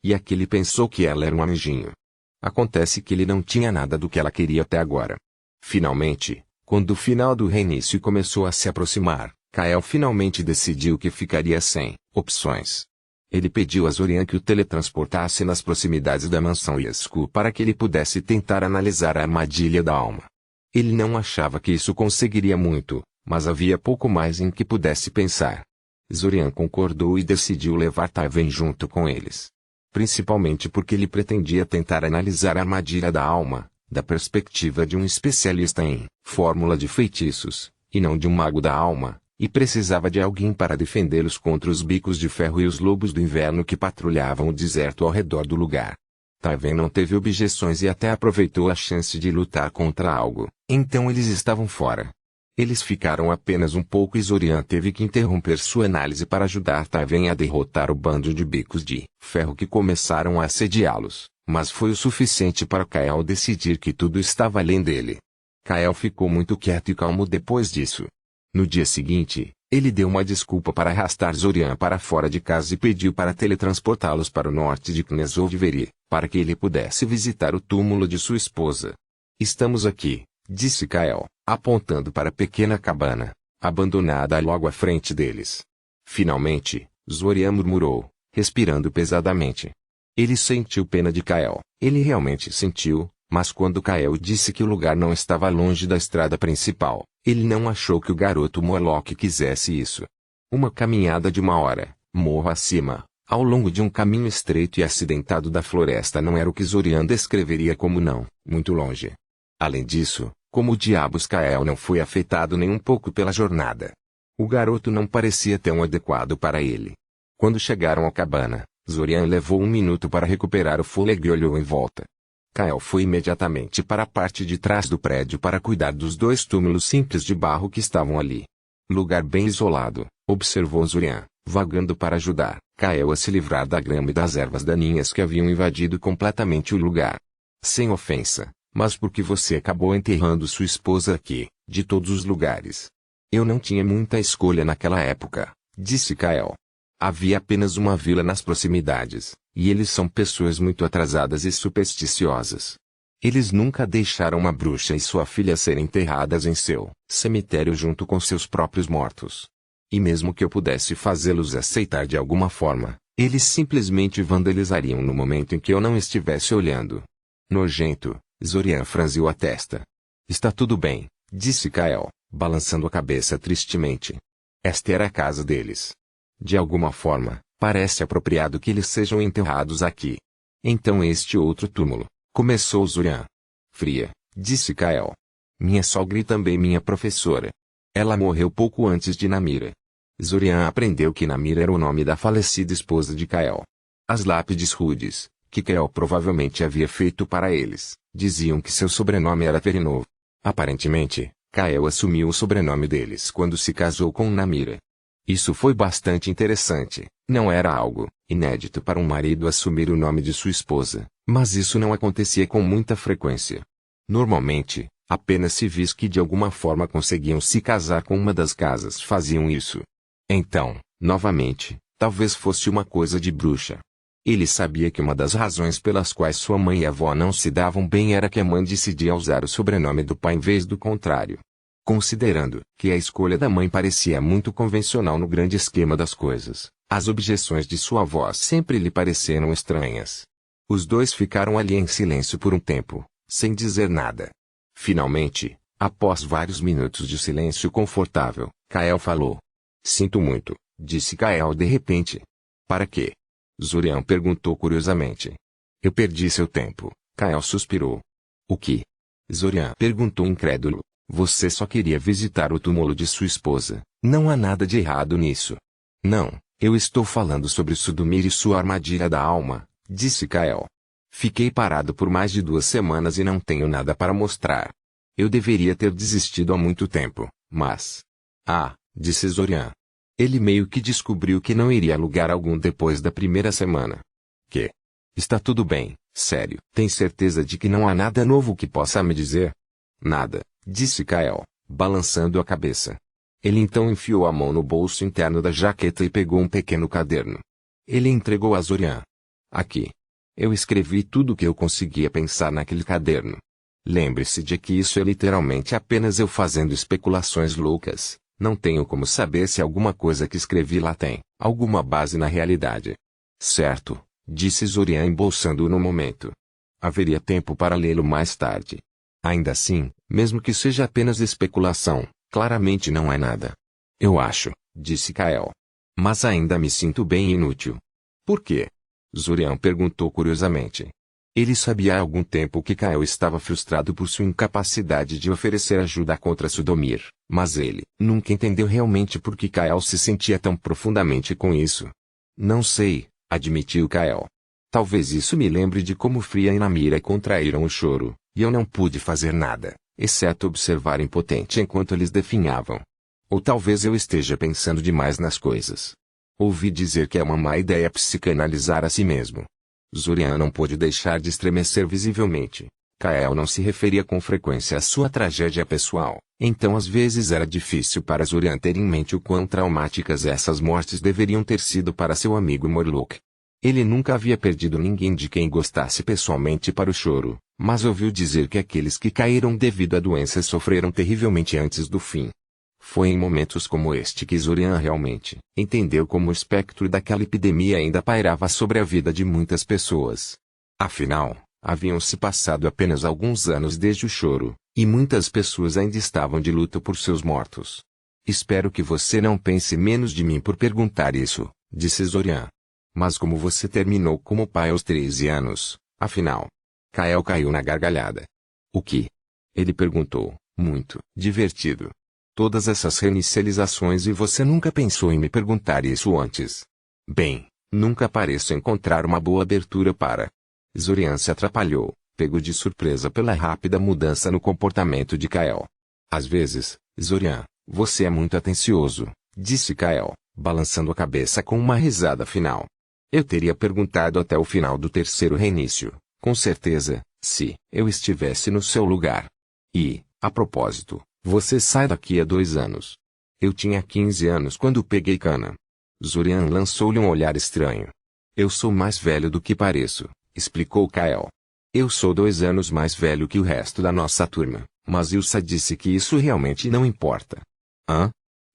E aqui ele pensou que ela era um anjinho. Acontece que ele não tinha nada do que ela queria até agora. Finalmente, quando o final do reinício começou a se aproximar, Kael finalmente decidiu que ficaria sem opções. Ele pediu a Zorian que o teletransportasse nas proximidades da mansão Yasku para que ele pudesse tentar analisar a armadilha da alma. Ele não achava que isso conseguiria muito, mas havia pouco mais em que pudesse pensar. Zorian concordou e decidiu levar Taiven junto com eles. Principalmente porque ele pretendia tentar analisar a armadilha da alma, da perspectiva de um especialista em fórmula de feitiços, e não de um mago da alma, e precisava de alguém para defendê-los contra os bicos de ferro e os lobos do inverno que patrulhavam o deserto ao redor do lugar. Taiven não teve objeções e até aproveitou a chance de lutar contra algo, então eles estavam fora. Eles ficaram apenas um pouco e Zorian teve que interromper sua análise para ajudar Taiven a derrotar o bando de bicos de ferro que começaram a assediá-los, mas foi o suficiente para Kael decidir que tudo estava além dele. Kael ficou muito quieto e calmo depois disso. No dia seguinte, ele deu uma desculpa para arrastar Zorian para fora de casa e pediu para teletransportá-los para o norte de Knesovveri, para que ele pudesse visitar o túmulo de sua esposa. Estamos aqui, disse Kael, apontando para a pequena cabana, abandonada logo à frente deles. Finalmente, Zorian murmurou, respirando pesadamente. Ele sentiu pena de Kael, ele realmente sentiu, mas quando Kael disse que o lugar não estava longe da estrada principal, ele não achou que o garoto Moloch quisesse isso. Uma caminhada de 1 hora, morro acima, ao longo de um caminho estreito e acidentado da floresta não era o que Zorian descreveria como não, muito longe. Além disso, como diabos Kael não foi afetado nem um pouco pela jornada. O garoto não parecia tão adequado para ele. Quando chegaram à cabana, Zorian levou 1 minuto para recuperar o fôlego e olhou em volta. Kael foi imediatamente para a parte de trás do prédio para cuidar dos 2 túmulos simples de barro que estavam ali. Lugar bem isolado, observou Zorian, vagando para ajudar Kael a se livrar da grama e das ervas daninhas que haviam invadido completamente o lugar. Sem ofensa, mas por que você acabou enterrando sua esposa aqui, de todos os lugares? Eu não tinha muita escolha naquela época, disse Kael. Havia apenas uma vila nas proximidades, e eles são pessoas muito atrasadas e supersticiosas. Eles nunca deixaram uma bruxa e sua filha serem enterradas em seu cemitério junto com seus próprios mortos. E mesmo que eu pudesse fazê-los aceitar de alguma forma, eles simplesmente vandalizariam no momento em que eu não estivesse olhando. Nojento, Zorian franziu a testa. Está tudo bem, disse Kael, balançando a cabeça tristemente. Esta era a casa deles. De alguma forma, parece apropriado que eles sejam enterrados aqui. Então este outro túmulo, começou Zorian. Fria, disse Kael. Minha sogra e também minha professora. Ela morreu pouco antes de Namira. Zorian aprendeu que Namira era o nome da falecida esposa de Kael. As lápides rudes, que Kael provavelmente havia feito para eles, diziam que seu sobrenome era Perinov. Aparentemente, Kael assumiu o sobrenome deles quando se casou com Namira. Isso foi bastante interessante. Não era algo inédito para um marido assumir o nome de sua esposa, mas isso não acontecia com muita frequência. Normalmente, apenas civis que de alguma forma conseguiam se casar com uma das casas faziam isso. Então, novamente, talvez fosse uma coisa de bruxa. Ele sabia que uma das razões pelas quais sua mãe e a avó não se davam bem era que a mãe decidia usar o sobrenome do pai em vez do contrário. Considerando que a escolha da mãe parecia muito convencional no grande esquema das coisas, as objeções de sua avó sempre lhe pareceram estranhas. Os dois ficaram ali em silêncio por um tempo, sem dizer nada. Finalmente, após vários minutos de silêncio confortável, Kael falou. Sinto muito, disse Kael de repente. Para quê? Zorian perguntou curiosamente. Eu perdi seu tempo, Kael suspirou. O que? Zorian perguntou incrédulo. Você só queria visitar o túmulo de sua esposa. Não há nada de errado nisso. Não, eu estou falando sobre Sudomir e sua armadilha da alma, disse Kael. Fiquei parado por mais de 2 semanas e não tenho nada para mostrar. Eu deveria ter desistido há muito tempo, mas... Ah, disse Zorian. Ele meio que descobriu que não iria a lugar algum depois da primeira semana. Que? Está tudo bem, sério. Tem certeza de que não há nada novo que possa me dizer? Nada, disse Kael, balançando a cabeça. Ele então enfiou a mão no bolso interno da jaqueta e pegou um pequeno caderno. Ele entregou a Zorian. Aqui. Eu escrevi tudo o que eu conseguia pensar naquele caderno. Lembre-se de que isso é literalmente apenas eu fazendo especulações loucas. Não tenho como saber se alguma coisa que escrevi lá tem alguma base na realidade. Certo, disse Zorian embolsando-o no momento. Haveria tempo para lê-lo mais tarde. Ainda assim, mesmo que seja apenas especulação, claramente não é nada. Eu acho, disse Kael. Mas ainda me sinto bem inútil. Por quê? Zorian perguntou curiosamente. Ele sabia há algum tempo que Kael estava frustrado por sua incapacidade de oferecer ajuda contra Sudomir, mas ele nunca entendeu realmente por que Kael se sentia tão profundamente com isso. Não sei, admitiu Kael. Talvez isso me lembre de como Fria e Namira contraíram o choro, e eu não pude fazer nada, exceto observar impotente enquanto eles definhavam. Ou talvez eu esteja pensando demais nas coisas. Ouvi dizer que é uma má ideia psicanalizar a si mesmo. Zorian não pôde deixar de estremecer visivelmente. Kael não se referia com frequência à sua tragédia pessoal, então às vezes era difícil para Zorian ter em mente o quão traumáticas essas mortes deveriam ter sido para seu amigo Morlock. Ele nunca havia perdido ninguém de quem gostasse pessoalmente para o choro, mas ouviu dizer que aqueles que caíram devido à doença sofreram terrivelmente antes do fim. Foi em momentos como este que Zorian realmente entendeu como o espectro daquela epidemia ainda pairava sobre a vida de muitas pessoas. Afinal, haviam se passado apenas alguns anos desde o choro, e muitas pessoas ainda estavam de luto por seus mortos. Espero que você não pense menos de mim por perguntar isso, disse Zorian. Mas como você terminou como pai aos 13 anos, afinal? Kael caiu na gargalhada. O que? Ele perguntou, muito divertido. Todas essas reinicializações e você nunca pensou em me perguntar isso antes. Bem, nunca pareço encontrar uma boa abertura para... Zorian se atrapalhou, pego de surpresa pela rápida mudança no comportamento de Kael. Às vezes, Zorian, você é muito atencioso, disse Kael, balançando a cabeça com uma risada final. Eu teria perguntado até o final do terceiro reinício, com certeza, se eu estivesse no seu lugar. E, a propósito, você sai daqui há 2 anos. Eu tinha 15 anos quando peguei cana. Zorian lançou-lhe um olhar estranho. Eu sou mais velho do que pareço, explicou Kael. Eu sou 2 anos mais velho que o resto da nossa turma, mas Ilsa disse que isso realmente não importa. Hã?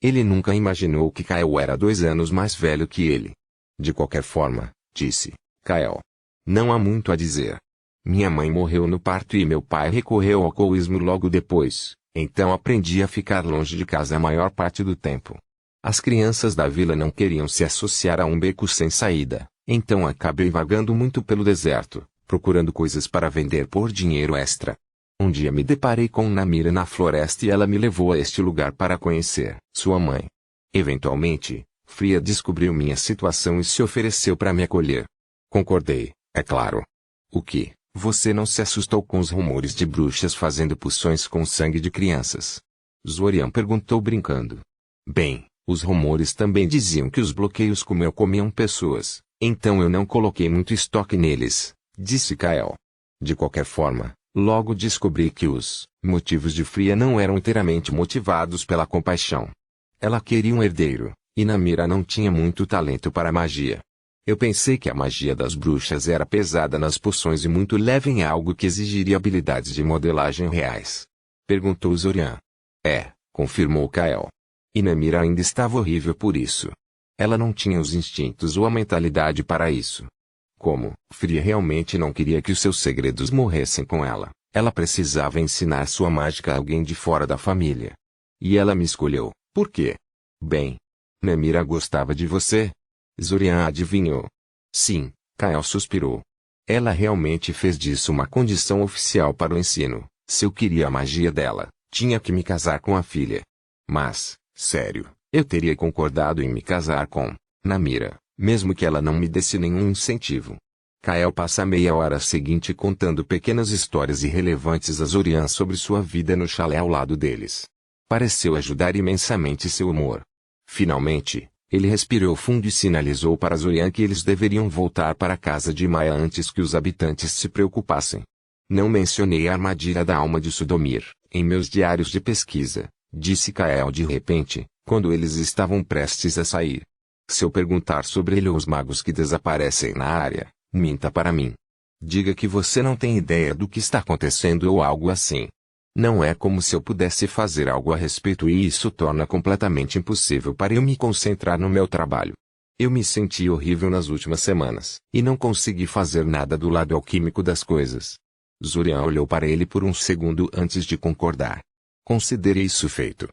Ele nunca imaginou que Kael era 2 anos mais velho que ele. De qualquer forma, disse Kael. Não há muito a dizer. Minha mãe morreu no parto e meu pai recorreu ao alcoolismo logo depois, então aprendi a ficar longe de casa a maior parte do tempo. As crianças da vila não queriam se associar a um beco sem saída, então acabei vagando muito pelo deserto, procurando coisas para vender por dinheiro extra. Um dia me deparei com Namira na floresta e ela me levou a este lugar para conhecer sua mãe. Eventualmente, Fria descobriu minha situação e se ofereceu para me acolher. Concordei, é claro. O que? Você não se assustou com os rumores de bruxas fazendo poções com sangue de crianças? Zorian perguntou brincando. Bem, os rumores também diziam que os bloqueios comiam pessoas, então eu não coloquei muito estoque neles, disse Kael. De qualquer forma, logo descobri que os motivos de Fria não eram inteiramente motivados pela compaixão. Ela queria um herdeiro, e Namira não tinha muito talento para magia. Eu pensei que a magia das bruxas era pesada nas poções e muito leve em algo que exigiria habilidades de modelagem reais. Perguntou Zorian. Confirmou Kael. E Namira ainda estava horrível por isso. Ela não tinha os instintos ou a mentalidade para isso. Como Fria realmente não queria que os seus segredos morressem com ela, ela precisava ensinar sua mágica a alguém de fora da família. E ela me escolheu, por quê? Bem, Namira gostava de você? Zorian adivinhou. Sim, Kael suspirou. Ela realmente fez disso uma condição oficial para o ensino. Se eu queria a magia dela, tinha que me casar com a filha. Mas, sério, eu teria concordado em me casar com Namira, mesmo que ela não me desse nenhum incentivo. Kael passa a meia hora seguinte contando pequenas histórias irrelevantes a Zorian sobre sua vida no chalé ao lado deles. Pareceu ajudar imensamente seu humor. Finalmente, ele respirou fundo e sinalizou para Zorian que eles deveriam voltar para a casa de Maia antes que os habitantes se preocupassem. Não mencionei a armadilha da alma de Sudomir em meus diários de pesquisa, disse Kael de repente, quando eles estavam prestes a sair. Se eu perguntar sobre ele ou os magos que desaparecem na área, minta para mim. Diga que você não tem ideia do que está acontecendo ou algo assim. Não é como se eu pudesse fazer algo a respeito e isso torna completamente impossível para eu me concentrar no meu trabalho. Eu me senti horrível nas últimas semanas, e não consegui fazer nada do lado alquímico das coisas. Zorian olhou para ele por um segundo antes de concordar. Considere isso feito.